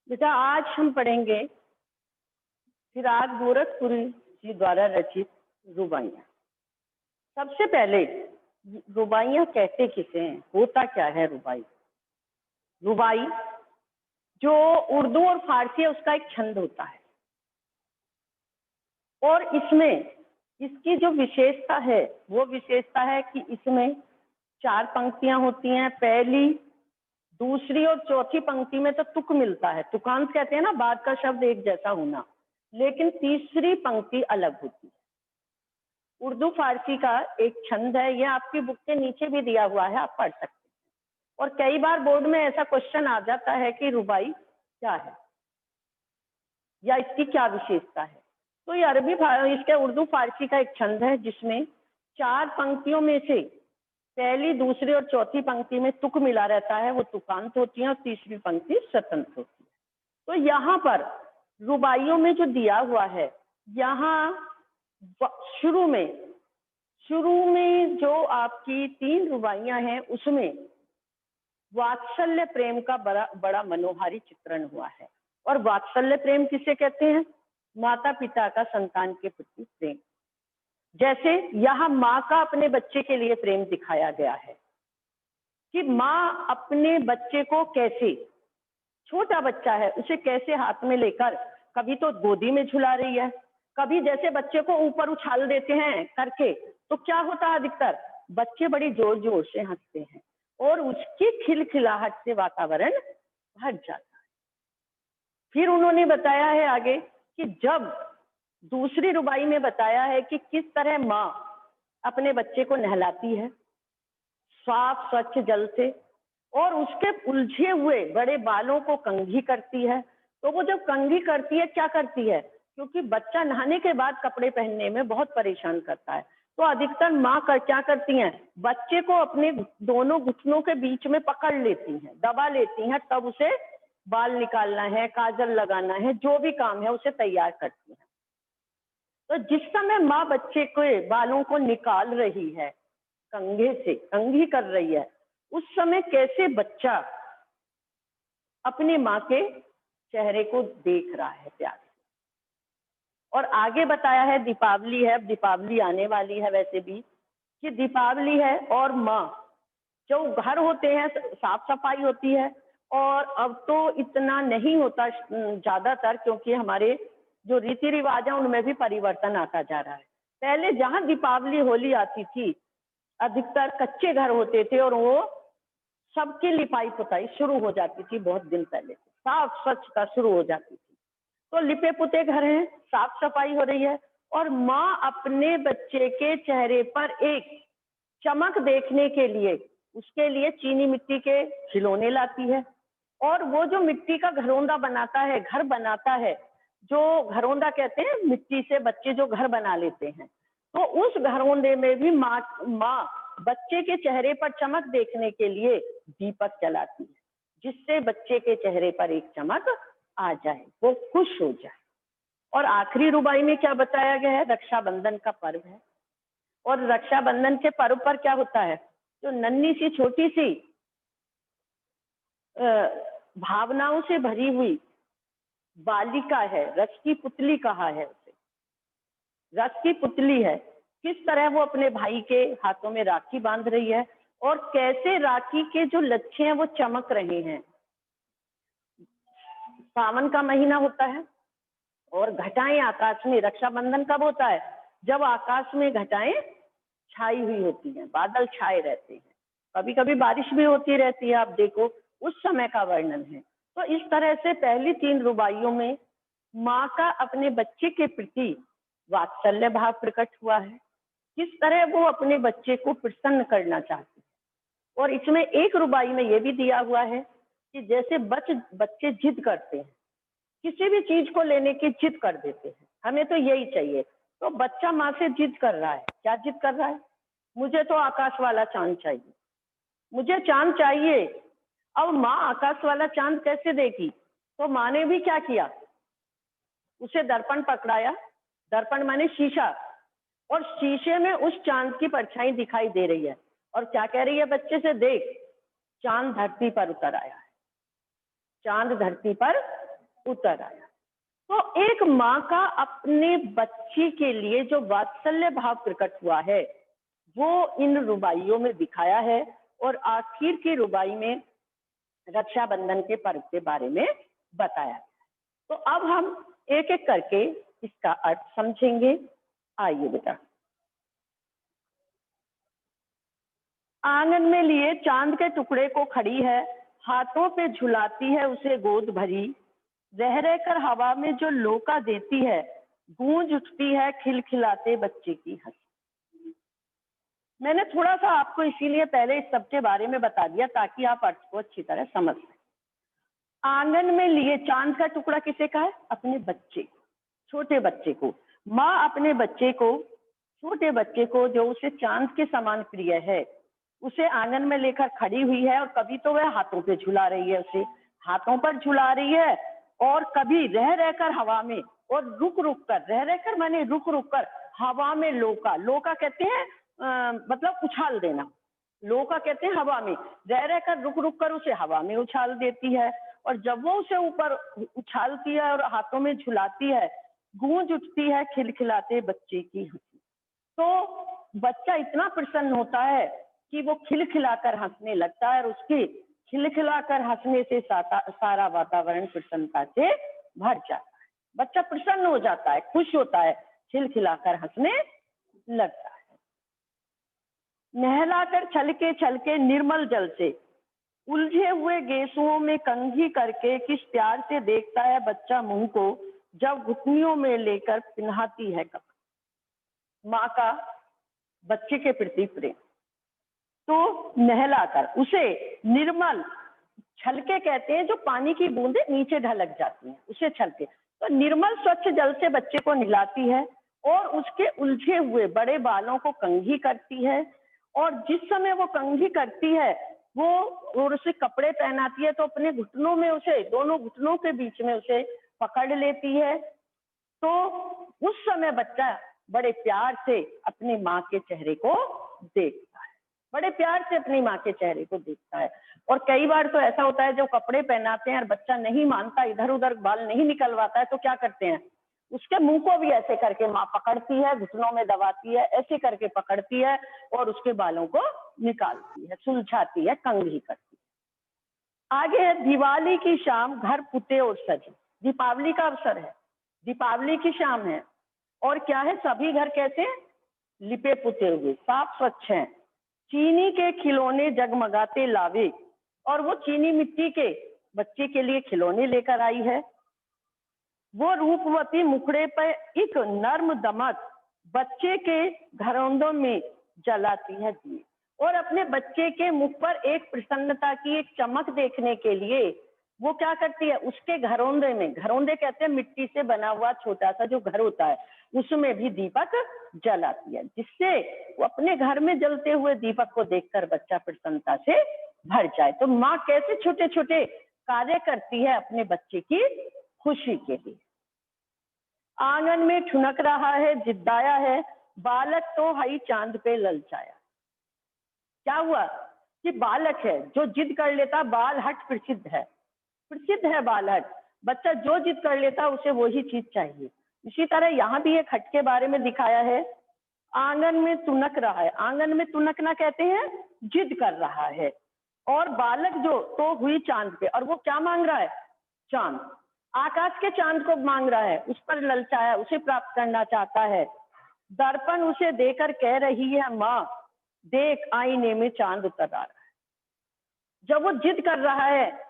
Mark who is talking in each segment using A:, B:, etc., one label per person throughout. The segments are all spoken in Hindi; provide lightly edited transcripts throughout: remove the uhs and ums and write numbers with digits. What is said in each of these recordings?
A: बेटा आज हम पढ़ेंगे फिराक गोरखपुरी जी द्वारा रचित रुबाइयाँ। सबसे पहले रुबाइयाँ कहते किसे हैं, होता क्या है रुबाई? रुबाई जो उर्दू और फारसी है उसका एक छंद होता है और इसमें इसकी जो विशेषता है वो विशेषता है कि इसमें 4 पंक्तियां होती हैं। पहली, दूसरी और चौथी पंक्ति में तो तुक मिलता है, तुकांत कहते हैं ना, बाद का शब्द एक जैसा होना, लेकिन तीसरी पंक्ति अलग होती है। उर्दू फारसी का एक छंद है, यह आपकी बुक के नीचे भी दिया हुआ है, आप पढ़ सकते हैं। और कई बार बोर्ड में ऐसा क्वेश्चन आ जाता है कि रुबाई क्या है या इसकी क्या विशेषता है। तो ये इसके उर्दू फारसी का एक छंद है जिसमें 4 पंक्तियों में से पहली, दूसरी और चौथी पंक्ति में तुक मिला रहता है, वो तुकांत होती है, और तीसरी पंक्ति स्वतंत्र होती है। तो यहाँ पर रुबाइयों में जो दिया हुआ है, यहाँ शुरू में जो आपकी 3 रुबाइयां हैं उसमें वात्सल्य प्रेम का बड़ा मनोहारी चित्रण हुआ है। और वात्सल्य प्रेम किसे कहते हैं? माता पिता का संतान के प्रति प्रेम। जैसे यहाँ माँ का अपने बच्चे के लिए प्रेम दिखाया गया है कि माँ अपने बच्चे को कैसे, छोटा बच्चा है उसे कैसे हाथ में लेकर कभी तो गोदी में झुला रही है, कभी जैसे बच्चे को ऊपर उछाल देते हैं करके, तो क्या होता है, अधिकतर बच्चे बड़ी जोर जोर से हंसते हैं और उसकी खिलखिलाहट से वातावरण भर जाता है। फिर उन्होंने बताया है आगे कि जब दूसरी रुबाई में बताया है कि किस तरह माँ अपने बच्चे को नहलाती है साफ स्वच्छ जल से और उसके उलझे हुए बड़े बालों को कंघी करती है। तो वो जब कंघी करती है क्या करती है, क्योंकि बच्चा नहाने के बाद कपड़े पहनने में बहुत परेशान करता है, तो अधिकतर माँ क्या करती हैं, बच्चे को अपने दोनों घुटनों के बीच में पकड़ लेती हैं, दबा लेती हैं, तब उसे बाल निकालना है, काजल लगाना है, जो भी काम है उसे तैयार करती हैं। तो जिस समय माँ बच्चे के बालों को निकाल रही है, कंघे से कंघी कर रही है, उस समय कैसे बच्चा अपनी माँ के चेहरे को देख रहा है प्यार से। और आगे बताया है दीपावली है, अब दीपावली आने वाली है वैसे भी, कि दीपावली है और माँ जो घर होते हैं साफ सफाई होती है, और अब तो इतना नहीं होता ज्यादातर, क्योंकि हमारे जो रीति रिवाज है उनमें भी परिवर्तन आता जा रहा है। पहले जहाँ दीपावली होली आती थी अधिकतर कच्चे घर होते थे और वो सबकी लिपाई पुताई शुरू हो जाती थी, बहुत दिन पहले साफ स्वच्छता शुरू हो जाती थी। तो लिपे पुते घर हैं, साफ सफाई हो रही है और माँ अपने बच्चे के चेहरे पर एक चमक देखने के लिए उसके लिए चीनी मिट्टी के खिलौने लाती है, और वो जो मिट्टी का घरौंदा बनाता है, घर बनाता है, जो घरौंदा कहते हैं, मिट्टी से बच्चे जो घर बना लेते हैं, तो उस घरौंदे में भी माँ बच्चे के चेहरे पर चमक देखने के लिए दीपक जलाती है, जिससे बच्चे के चेहरे पर एक चमक आ जाए, वो खुश हो जाए। और आखिरी रुबाई में क्या बताया गया है, रक्षाबंधन का पर्व है, और रक्षाबंधन के पर्व पर क्या होता है, जो नन्ही सी छोटी सी भावनाओं से भरी हुई बालिका है, रस की पुतली कहा है उसे, रस की पुतली है, किस तरह वो अपने भाई के हाथों में राखी बांध रही है और कैसे राखी के जो लच्छे हैं वो चमक रहे हैं। सावन का महीना होता है और घटाएं आकाश में, रक्षाबंधन कब होता है, जब आकाश में घटाएं छाई हुई होती हैं, बादल छाए रहते हैं, कभी कभी बारिश भी होती रहती है, आप देखो उस समय का वर्णन है। तो इस तरह से पहली 3 रुबाइयों में माँ का अपने बच्चे के प्रति वात्सल्य भाव प्रकट हुआ है, किस तरह वो अपने बच्चे को प्रसन्न करना चाहती है। और इसमें एक रुबाई में ये भी दिया हुआ है कि जैसे बच्चे जिद करते हैं, किसी भी चीज को लेने की जिद कर देते हैं, हमें तो यही चाहिए, तो बच्चा माँ से जिद कर रहा है, क्या जिद कर रहा है, मुझे तो आकाश वाला चांद चाहिए, मुझे चांद चाहिए। अब माँ आकाश वाला चांद कैसे देगी, तो माँ ने भी क्या किया, उसे दर्पण पकड़ाया, दर्पण माने शीशा, और शीशे में उस चांद की परछाई दिखाई दे रही है और क्या कह रही है बच्चे से, देख चांद धरती पर उतर आया है। चांद धरती पर उतर आया। तो एक माँ का अपने बच्ची के लिए जो वात्सल्य भाव प्रकट हुआ है वो इन रुबाइयों में दिखाया है, और आखिर की रुबाई में रक्षाबंधन के पर्व के बारे में बताया। तो अब हम एक एक करके इसका अर्थ समझेंगे। आइए बेटा। आंगन में लिए चांद के टुकड़े को खड़ी है, हाथों पे झुलाती है उसे गोद भरी, रह रह कर हवा में जो लोका देती है, गूंज उठती है खिलखिलाते बच्चे की हंसी। मैंने थोड़ा सा आपको इसीलिए पहले इस सब के बारे में बता दिया ताकि आप अर्थ को अच्छी तरह समझ सकें। आंगन में लिए चांद का टुकड़ा किसे का है? अपने बच्चे, छोटे बच्चे को। माँ अपने बच्चे को, छोटे बच्चे को जो उसे चांद के समान प्रिय है, उसे आंगन में लेकर खड़ी हुई है, और कभी तो वह हाथों पे झुला रही है, उसे हाथों पर झुला रही है, और कभी रह रहकर हवा में और रुक रुक कर, रह रहकर माने रुक रुक कर हवा में लोका, लोका कहते हैं मतलब उछाल देना, लोका कहते हैं हवा में, रह रहकर रुक रुक कर उसे हवा में उछाल देती है, और जब वो उसे ऊपर उछालती है और हाथों में झुलाती है, गूंज उठती है खिलखिलाते बच्चे की हंसी। तो बच्चा इतना प्रसन्न होता है कि वो खिलखिलाकर हंसने लगता है, और उसके खिलखिलाकर हंसने से सारा वातावरण प्रसन्नता से भर जाता है। बच्चा प्रसन्न हो जाता है, खुश होता है, खिलखिलाकर हंसने लगता है। नहलाकर छलके निर्मल जल से उलझे हुए गेसुओं में कंघी करके किस प्यार से देखता है बच्चा मुंह को, जब घुटनियों में लेकर पिन्हाती है कपड़ा। माँ का बच्चे के प्रति प्रेम। तो नहलाकर उसे निर्मल, छलके कहते हैं जो पानी की बूंदें नीचे ढलक जाती हैं, उसे छलके। तो निर्मल स्वच्छ जल से बच्चे को नहलाती है और उसके उलझे हुए बड़े बालों को कंघी करती है, और जिस समय वो कंघी करती है वो और उसे कपड़े पहनाती है तो अपने घुटनों में उसे, दोनों घुटनों के बीच में उसे पकड़ लेती है। तो उस समय बच्चा बड़े प्यार से अपनी माँ के चेहरे को देखता है, बड़े प्यार से अपनी माँ के चेहरे को देखता है। और कई बार तो ऐसा होता है जो कपड़े पहनाते हैं और बच्चा नहीं मानता, इधर उधर बाल नहीं निकलवाता है, तो क्या करते हैं, उसके मुंह को भी ऐसे करके माँ पकड़ती है, घुटनों में दबाती है, ऐसे करके पकड़ती है और उसके बालों को निकालती है, सुलझाती है, कंघी करती है। आगे है दिवाली की शाम, घर पुते और सजे। दीपावली का अवसर है, दीपावली की शाम है, और क्या है, सभी घर कैसे लिपे पुते हुए साफ स्वच्छ हैं। चीनी के खिलौने जगमगाते लावे, और वो चीनी मिट्टी के बच्चे के लिए खिलौने लेकर आई है। वो रूपवती मुखड़े पर एक नर्म दमक बच्चे के घरौंदों में जलाती है दिए, और अपने बच्चे के मुख पर एक प्रसन्नता की एक चमक देखने के लिए वो क्या करती है, उसके घरौंदे में, घरौंदे कहते हैं मिट्टी से बना हुआ छोटा सा जो घर होता है, उसमें भी दीपक जलाती है, जिससे वो अपने घर में जलते हुए दीपक को देखकर बच्चा प्रसन्नता से भर जाए। तो माँ कैसे छोटे छोटे कार्य करती है अपने बच्चे की खुशी के लिए। आंगन में ठुनक रहा है, जिद्दाया है, बालक तो हई चांद पे ललचाया। क्या हुआ कि बालक है जो जिद कर लेता, बाल हट प्रसिद्ध है, प्रसिद्ध है बाल हट, बच्चा जो जिद कर लेता उसे वही चीज चाहिए। इसी तरह यहाँ भी एक हट के बारे में दिखाया है। आंगन में तुनक रहा है, आंगन में तुनकना कहते हैं जिद कर रहा है, और बालक जो तो हुई चांद पे, और वो क्या मांग रहा है, चांद, आकाश के चांद को मांग रहा है, उस पर ललचाया, उसे प्राप्त करना चाहता है। दर्पण उसे देकर कह रही है माँ, देख आईने में चांद उतर आ रहा है। जब वो जिद कर रहा है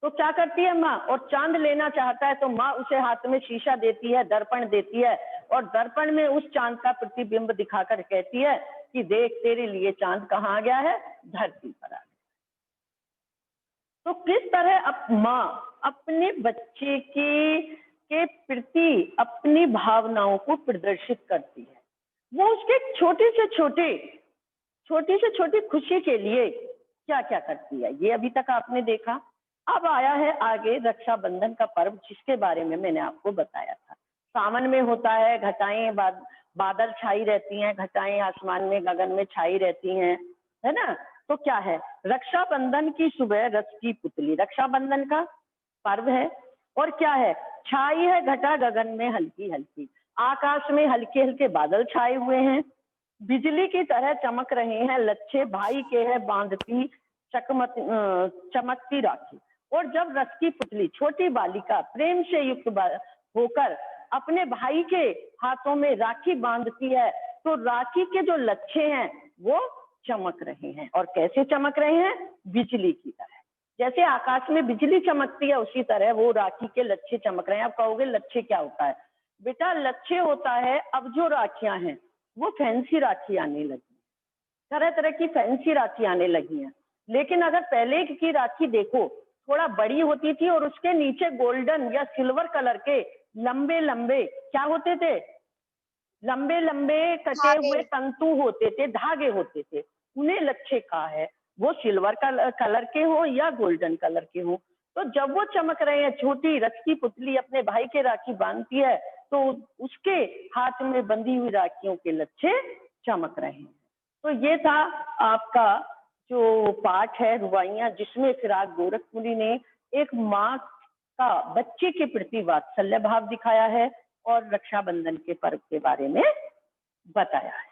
A: तो क्या करती है माँ, और चांद लेना चाहता है तो माँ उसे हाथ में शीशा देती है, दर्पण देती है, और दर्पण में उस चांद का प्रतिबिंब दिखाकर कहती है कि देख तेरे लिए चांद कहाँ आ गया है, धरती पर आ गया। तो किस तरह माँ अपने बच्चे के प्रति अपनी भावनाओं को प्रदर्शित करती है, वो उसके छोटी से छोटी खुशी के लिए क्या क्या करती है, ये अभी तक आपने देखा। अब आया है आगे रक्षाबंधन का पर्व, जिसके बारे में मैंने आपको बताया था। सावन में होता है, घटाएं बादल छाई रहती हैं, घटाएं आसमान में गगन में छाई रहती हैं, है ना। तो क्या है, रक्षाबंधन की सुबह रस की पुतली, रक्षाबंधन का पर्व है। और क्या है, छाई है घटा गगन में हल्की हल्की, आकाश में हल्के हल्के बादल छाए हुए हैं, बिजली की तरह चमक रहे हैं लच्छे, भाई के है बांधती चमकती राखी। और जब रस की पुतली छोटी बालिका प्रेम से युक्त होकर अपने भाई के हाथों में राखी बांधती है, तो राखी के जो लच्छे हैं वो चमक रहे हैं। और कैसे चमक रहे हैं, बिजली की तरह। जैसे आकाश में बिजली चमकती है उसी तरह वो राखी के लच्छे चमक रहे हैं। आप कहोगे लच्छे क्या होता है? बेटा लच्छे होता है, अब जो राखियां हैं वो फैंसी राखी आने लगी, तरह तरह की फैंसी राखी आने लगी हैं। लेकिन अगर पहले की राखी देखो, थोड़ा बड़ी होती थी और उसके नीचे गोल्डन या सिल्वर कलर के लंबे लंबे क्या होते थे, लंबे लंबे कटे
B: धागे।
A: हुए तंतु होते थे, धागे होते थे, उन्हें लच्छे कहा है। वो सिल्वर कलर के हो या गोल्डन कलर के हो, तो जब वो चमक रहे हैं, छोटी रथ की पुतली अपने भाई के राखी बांधती है, तो उसके हाथ में बंधी हुई राखियों के लच्छे चमक रहे हैं। तो ये था आपका जो पाठ है रुबाइयां, जिसमें फिराक गोरखपुरी ने एक माँ का बच्चे के प्रति वात्सल्य भाव दिखाया है और रक्षाबंधन के पर्व के बारे में बताया है।